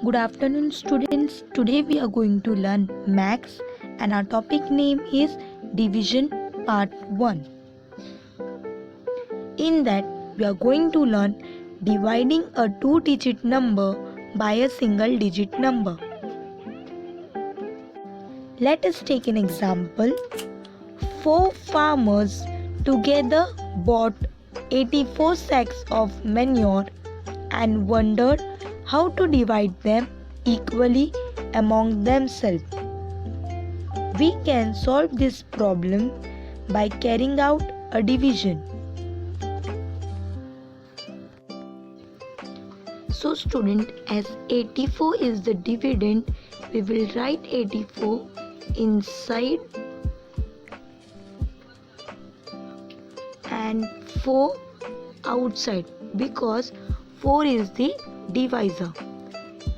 Good afternoon, students. Today we are going to learn Maths and our topic name is Division Part 1. In that, we are going to learn dividing a two-digit number by a single-digit number. Let us take an example. 4 farmers together bought 84 sacks of manure and wondered how to divide them equally among themselves. We can solve this problem by carrying out a division. So student, as 84 is the dividend, we will write 84 inside and 4 outside because 4 is the divisor.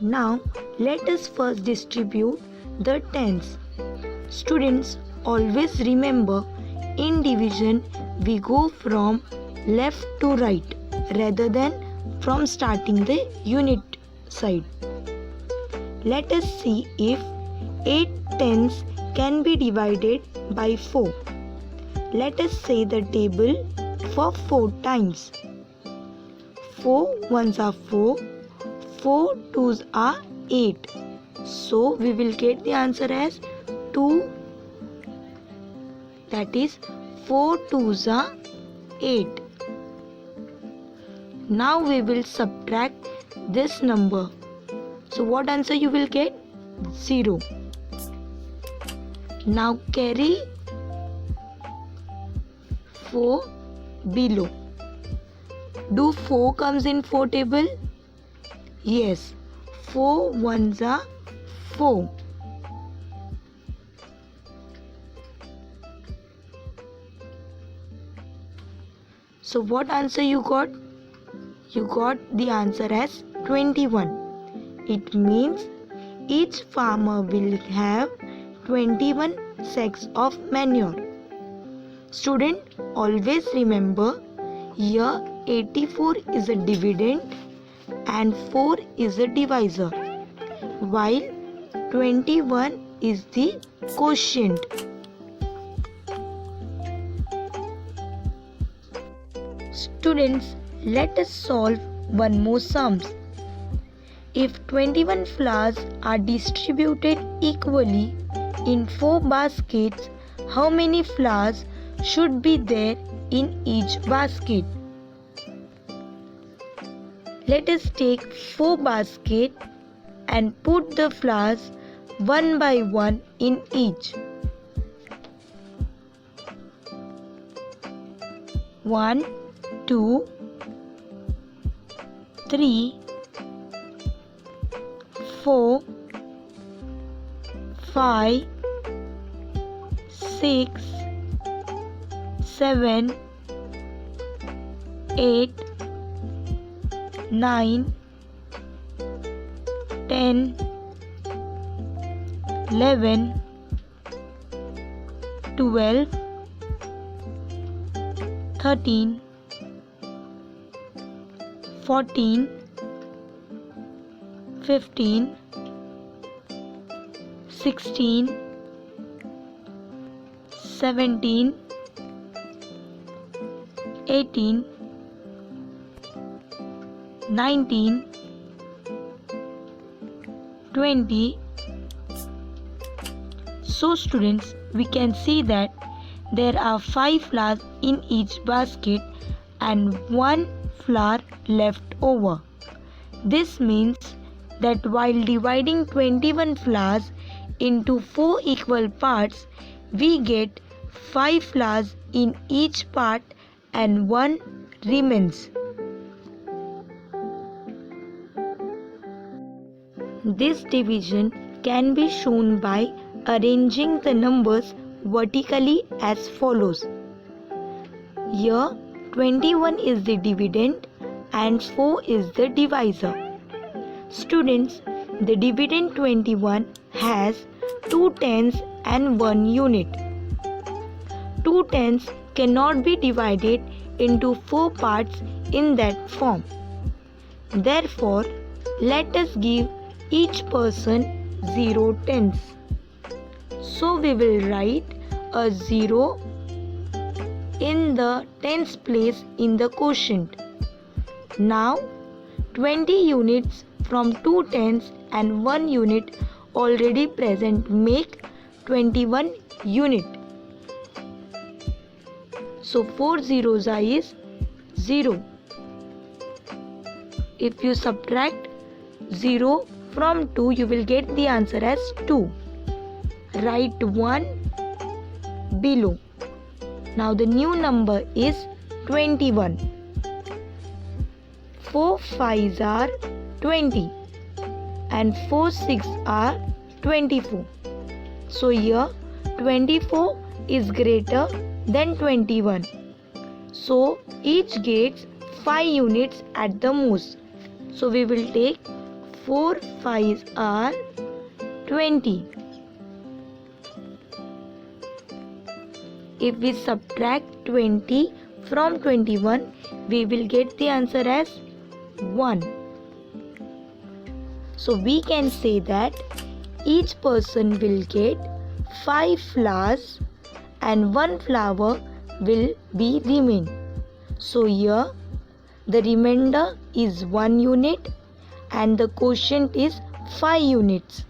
Now let us first distribute the tens. Students, always remember, in division we go from left to right rather than from starting the unit side. Let us see if 8 tens can be divided by 4. Let us say the table for 4 times. 4 ones are 4, 4 twos are 8. So we will get the answer as 2. That is 4 twos are 8. Now we will subtract this number. So what answer you will get? 0. Now carry 4 below. Do 4 comes in 4 table? Yes. 4 ones are 4. So what answer you got? You got the answer as 21. It means each farmer will have 21 sacks of manure. Student, always remember, here 84 is a dividend and 4 is a divisor, while 21 is the quotient. Students, let us solve one more sum. If 21 flowers are distributed equally in 4 baskets, how many flowers should be there in each basket? Let us take 4 baskets and put the flowers one by one in each. 1, 2, 3, 4, 5, 6, 7, 8, 9, 10, 11, 12, 13, 14, 15, 16, 17, 18, 19, 20. So students, we can see that there are 5 flowers in each basket and 1 flower left over. This means that while dividing 21 flowers into 4 equal parts, we get 5 flowers in each part and 1 remains. This division can be shown by arranging the numbers vertically as follows. Here 21 is the dividend and 4 is the divisor. Students, the dividend 21 has 2 tens and 1 unit. 2 tens cannot be divided into 4 parts in that form. Therefore, let us give each person 0 tens. So we will write a 0 in the tens place in the quotient. Now 20 units from 2 tens and 1 unit already present make 21 unit. So 4 zeros is 0. If you subtract 0 from 2, you will get the answer as 2. Write 1 below. Now the new number is 21. 4 5s are 20 and 4 6 are 24. So here 24 is greater than 21. So each gets 5 units at the most. So we will take 4 5s are 20. If we subtract 20 from 21, we will get the answer as 1. So we can say that each person will get 5 flowers and 1 flower will be remain. So here the remainder is 1 unit and the quotient is 5 units.